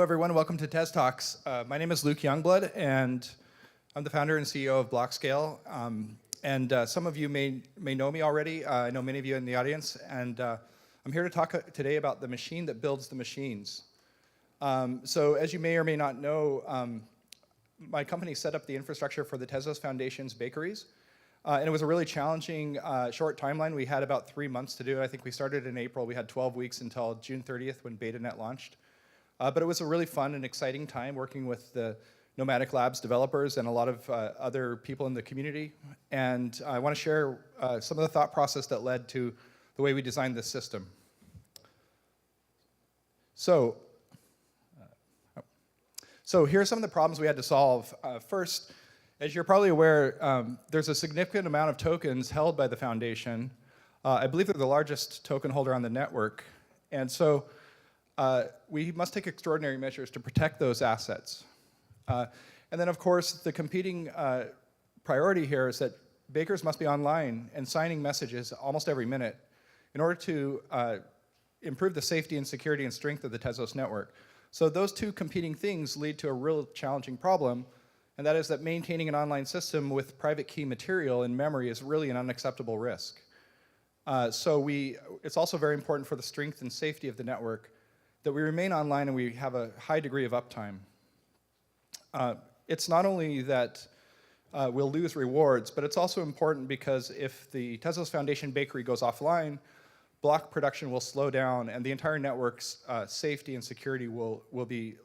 everyone. Welcome to TezTalks. My name is Luke Youngblood, and I'm the founder and CEO of Blockscale. Some of you may know me already. I know many of you in the audience, and I'm here to talk today about the machine that builds the machines. So as you may or may not know, my company set up the infrastructure for the Tezos Foundation's bakeries. And it was a really challenging short timeline. We had about 3 months to do it. I think we started in April. We had 12 weeks until June 30th when BetaNet launched. But it was a really fun and exciting time working with the Nomadic Labs developers and a lot of other people in the community. And I want to share some of the thought process that led to the way we designed this system. So here are some of the problems we had to solve. First, as you're probably aware, there's a significant amount of tokens held by the foundation. I believe they're the largest token holder on the network. And so we must take extraordinary measures to protect those assets. And then, of course, the competing priority here is that bakers must be online and signing messages almost every minute in order to improve the safety and security and strength of the Tezos network. So those two competing things lead to a real challenging problem, and that is that maintaining an online system with private key material in memory is really an unacceptable risk. It's also very important for the strength and safety of the network that we remain online and we have a high degree of uptime. It's not only that we'll lose rewards, but it's also important because if the Tezos Foundation bakery goes offline, block production will slow down and the entire network's safety and security will be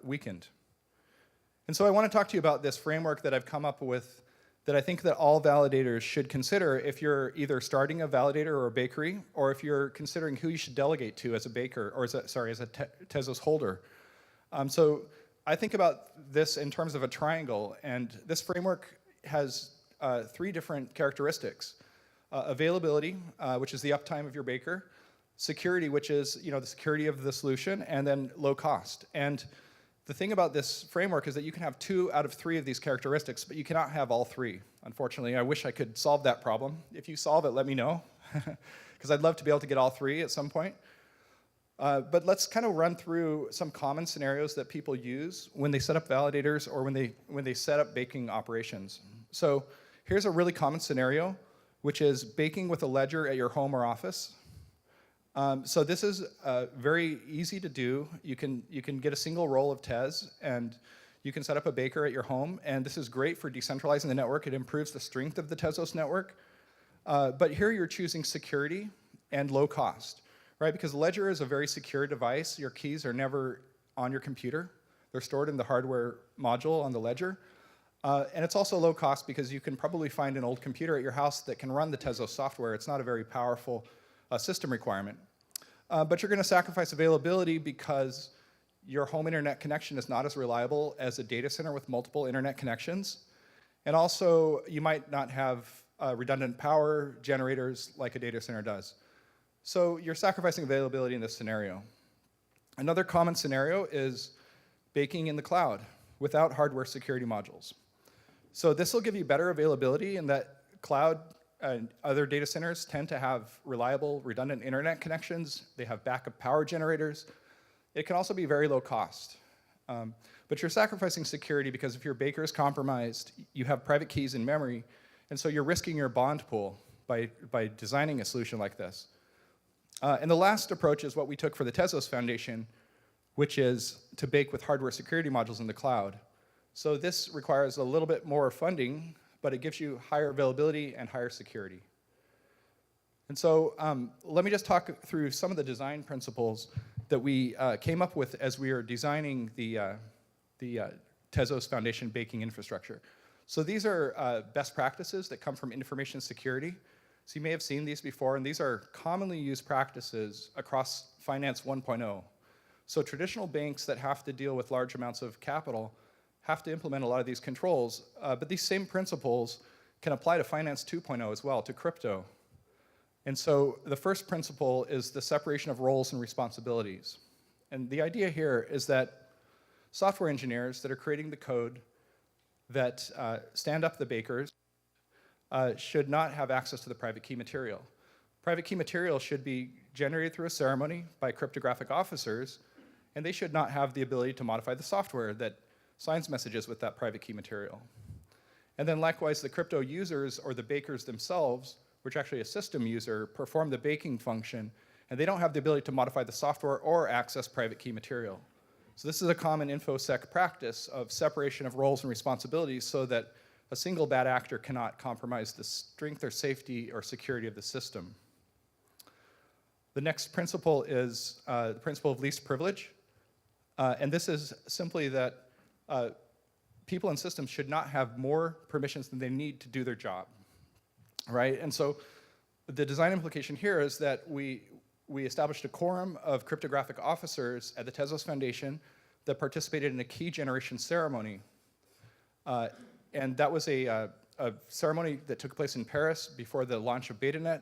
weakened. And so I want to talk to you about this framework that I've come up with that I think that all validators should consider if you're either starting a validator or a bakery, or if you're considering who you should delegate to as a baker, or as a Tezos holder. So I think about this in terms of a triangle, and this framework has 3 different characteristics. Availability, which is the uptime of your baker, security, which is the security of the solution, and then low cost. And the thing about this framework is that you can have 2 out of 3 of these characteristics, but you cannot have all 3. Unfortunately, I wish I could solve that problem. If you solve it, let me know, because I'd love to be able to get all 3 at some point. But let's kind of run through some common scenarios that people use when they set up validators or when they set up baking operations. So here's a really common scenario, which is baking with a ledger at your home or office. So this is very easy to do. You can get a single roll of Tez, and you can set up a baker at your home. And this is great for decentralizing the network. It improves the strength of the Tezos network. But here you're choosing security and low cost, right? Because Ledger is a very secure device. Your keys are never on your computer. They're stored in the hardware module on the Ledger. And it's also low cost because you can probably find an old computer at your house that can run the Tezos software. It's not a very powerful system requirement. But you're going to sacrifice availability because your home internet connection is not as reliable as a data center with multiple internet connections. And also, you might not have redundant power generators like a data center does. So you're sacrificing availability in this scenario. Another common scenario is baking in the cloud without hardware security modules. So this will give you better availability in that cloud and other data centers tend to have reliable, redundant internet connections. They have backup power generators. It can also be very low cost. But you're sacrificing security because if your baker is compromised, you have private keys in memory, and so you're risking your bond pool by designing a solution like this. And the last approach is what we took for the Tezos Foundation, which is to bake with hardware security modules in the cloud. So this requires a little bit more funding, but it gives you higher availability and higher security. And so let me just talk through some of the design principles that we came up with as we were designing the Tezos Foundation baking infrastructure. So these are best practices that come from information security. So you may have seen these before, and these are commonly used practices across Finance 1.0. So traditional banks that have to deal with large amounts of capital have to implement a lot of these controls, but these same principles can apply to Finance 2.0 as well, to crypto. And so the first principle is the separation of roles and responsibilities. And the idea here is that software engineers that are creating the code that stand up the bakers should not have access to the private key material. Private key material should be generated through a ceremony by cryptographic officers, and they should not have the ability to modify the software that signs messages with that private key material. And then likewise, the crypto users or the bakers themselves, which actually a system user, perform the baking function, and they don't have the ability to modify the software or access private key material. So this is a common InfoSec practice of separation of roles and responsibilities so that a single bad actor cannot compromise the strength or safety or security of the system. The next principle is the principle of least privilege. And this is simply that people and systems should not have more permissions than they need to do their job, right? And so the design implication here is that we established a quorum of cryptographic officers at the Tezos Foundation that participated in a key generation ceremony. And that was a ceremony that took place in Paris before the launch of BetaNet.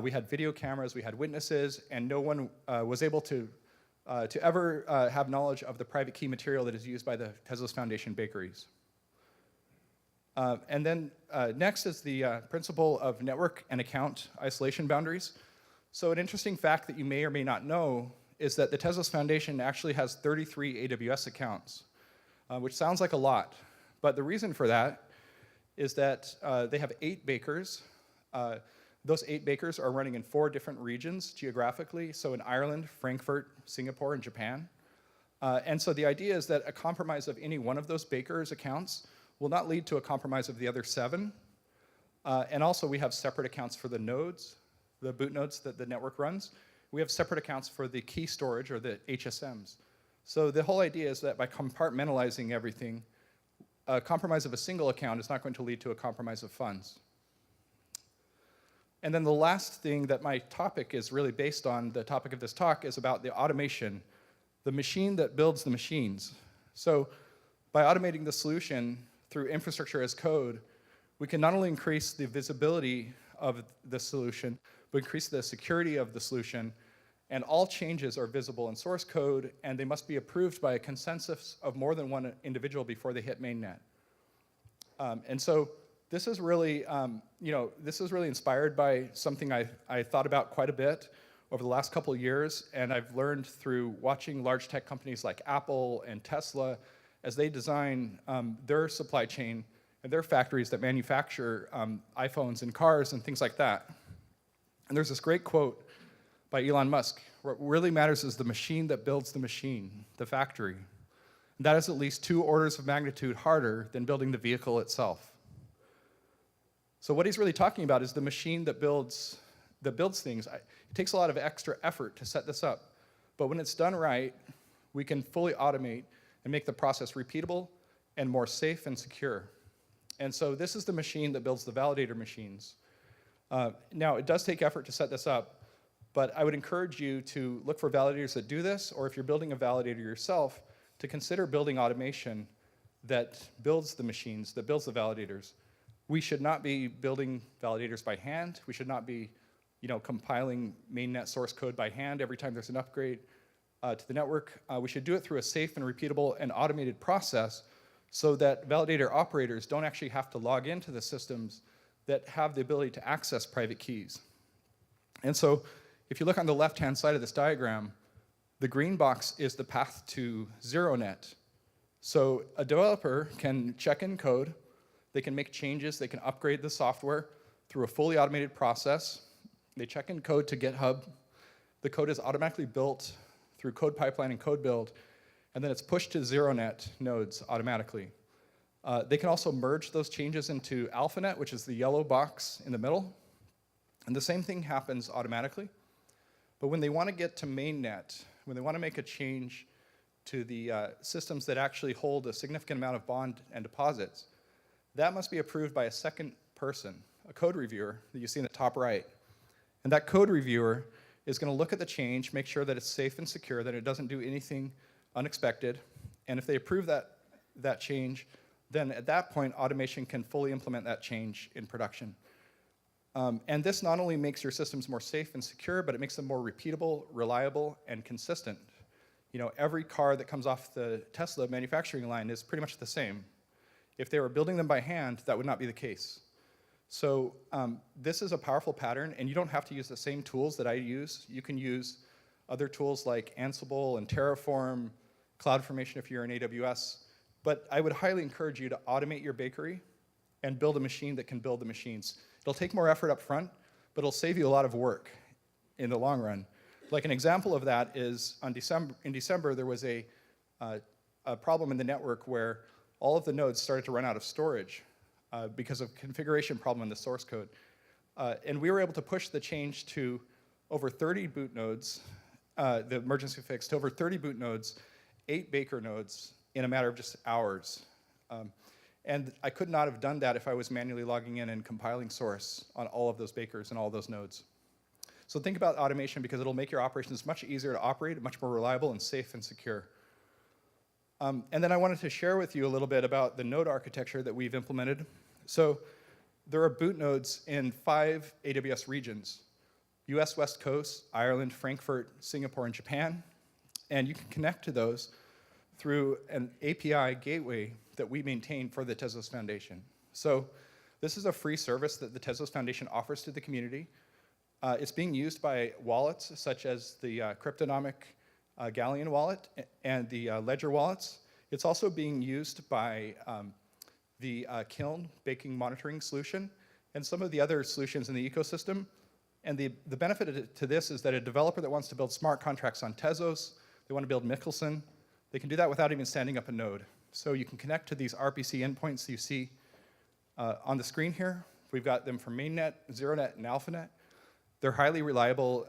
We had video cameras, we had witnesses, and no one was able to ever have knowledge of the private key material that is used by the Tezos Foundation bakeries. And then next is the principle of network and account isolation boundaries. So an interesting fact that you may or may not know is that the Tezos Foundation actually has 33 AWS accounts, which sounds like a lot. But the reason for that is that they have 8 bakers. Those 8 bakers are running in 4 different regions geographically, so in Ireland, Frankfurt, Singapore, and Japan. And so the idea is that a compromise of any one of those bakers' accounts will not lead to a compromise of the other 7. And also we have separate accounts for the nodes, the boot nodes that the network runs. We have separate accounts for the key storage, or the HSMs. So the whole idea is that by compartmentalizing everything, a compromise of a single account is not going to lead to a compromise of funds. And then the last thing that my topic is really based on, the topic of this talk, is about the automation, the machine that builds the machines. So by automating the solution through infrastructure as code, we can not only increase the visibility of the solution, but increase the security of the solution, and all changes are visible in source code, and they must be approved by a consensus of more than one individual before they hit mainnet. And so this is really, this is really inspired by something I thought about quite a bit over the last couple of years, and I've learned through watching large tech companies like Apple and Tesla as they design their supply chain and their factories that manufacture iPhones and cars and things like that. And there's this great quote by Elon Musk: what really matters is the machine that builds the machine, the factory. And that is at least 2 orders of magnitude harder than building the vehicle itself. So what he's really talking about is the machine that builds things. It takes a lot of extra effort to set this up, but when it's done right, we can fully automate and make the process repeatable and more safe and secure. And so this is the machine that builds the validator machines. Now, it does take effort to set this up, but I would encourage you to look for validators that do this, or if you're building a validator yourself, to consider building automation that builds the machines, that builds the validators. We should not be building validators by hand. We should not be compiling mainnet source code by hand every time there's an upgrade to the network. We should do it through a safe and repeatable and automated process so that validator operators don't actually have to log into the systems that have the ability to access private keys. And so if you look on the left-hand side of this diagram, the green box is the path to ZeroNet. So a developer can check in code, they can make changes, they can upgrade the software through a fully automated process. They check in code to GitHub. The code is automatically built through code pipeline and code build, and then it's pushed to ZeroNet nodes automatically. They can also merge those changes into AlphaNet, which is the yellow box in the middle, and the same thing happens automatically. But when they want to get to mainnet, when they want to make a change to the systems that actually hold a significant amount of bond and deposits, that must be approved by a second person, a code reviewer that you see in the top right. And that code reviewer is going to look at the change, make sure that it's safe and secure, that it doesn't do anything unexpected. And if they approve that change, then at that point, automation can fully implement that change in production. And this not only makes your systems more safe and secure, but it makes them more repeatable, reliable, and consistent. Every car that comes off the Tesla manufacturing line is pretty much the same. If they were building them by hand, that would not be the case. So this is a powerful pattern, and you don't have to use the same tools that I use. You can use other tools like Ansible and Terraform, CloudFormation if you're in AWS. But I would highly encourage you to automate your bakery and build a machine that can build the machines. It'll take more effort up front, but it'll save you a lot of work in the long run. Like an example of that is in December there was a problem in the network where all of the nodes started to run out of storage because of configuration problem in the source code. And we were able to push the change to over 30 boot nodes, the emergency fix to over 30 boot nodes, 8 baker nodes in a matter of just hours. And I could not have done that if I was manually logging in and compiling source on all of those bakers and all of those nodes. So think about automation because it'll make your operations much easier to operate, much more reliable and safe and secure. And then I wanted to share with you a little bit about the node architecture that we've implemented. So there are boot nodes in 5 AWS regions: US West Coast, Ireland, Frankfurt, Singapore, and Japan. And you can connect to those through an API gateway that we maintain for the Tezos Foundation. So this is a free service that the Tezos Foundation offers to the community. It's being used by wallets such as the Cryptonomic Galleon wallet and the Ledger wallets. It's also being used by the Kiln baking monitoring solution and some of the other solutions in the ecosystem. And the benefit to this is that a developer that wants to build smart contracts on Tezos, they want to build Michelson, they can do that without even standing up a node. So you can connect to these RPC endpoints you see on the screen here. We've got them from mainnet, ZeroNet, and AlphaNet. They're highly reliable.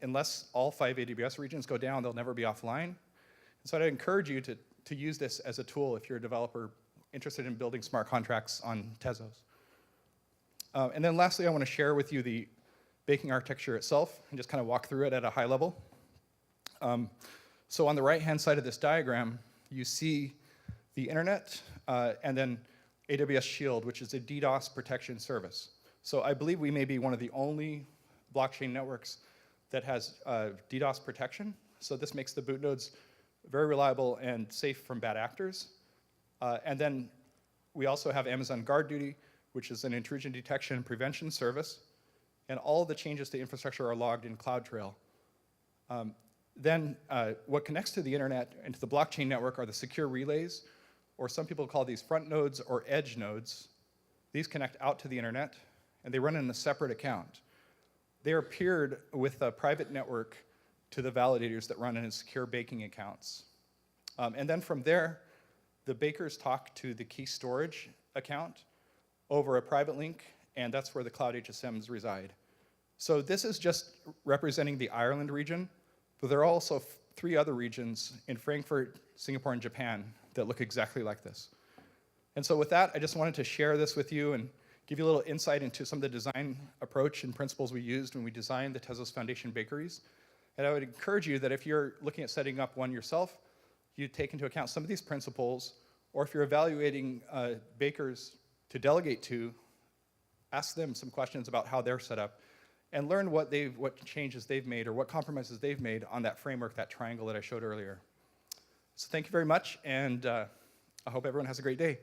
Unless all 5 AWS regions go down, they'll never be offline. And so I'd encourage you to use this as a tool if you're a developer interested in building smart contracts on Tezos. And then lastly, I want to share with you the baking architecture itself and just kind of walk through it at a high level. So on the right-hand side of this diagram, you see the internet and then AWS Shield, which is a DDoS protection service. So I believe we may be one of the only blockchain networks that has DDoS protection. So this makes the boot nodes very reliable and safe from bad actors. And then we also have Amazon Guard Duty, which is an intrusion detection and prevention service. And all the changes to infrastructure are logged in CloudTrail. Then what connects to the internet and to the blockchain network are the secure relays, or some people call these front nodes or edge nodes. These connect out to the internet, and they run in a separate account. They are peered with a private network to the validators that run in secure baking accounts. And then from there, the bakers talk to the key storage account over a private link, and that's where the cloud HSMs reside. So this is just representing the Ireland region, but there are also 3 other regions in Frankfurt, Singapore, and Japan that look exactly like this. And so with that, I just wanted to share this with you and give you a little insight into some of the design approach and principles we used when we designed the Tezos Foundation bakeries. And I would encourage you that if you're looking at setting up one yourself, you take into account some of these principles, or if you're evaluating bakers to delegate to, ask them some questions about how they're set up, and learn what changes they've made or what compromises they've made on that framework, that triangle that I showed earlier. So thank you very much, and I hope everyone has a great day.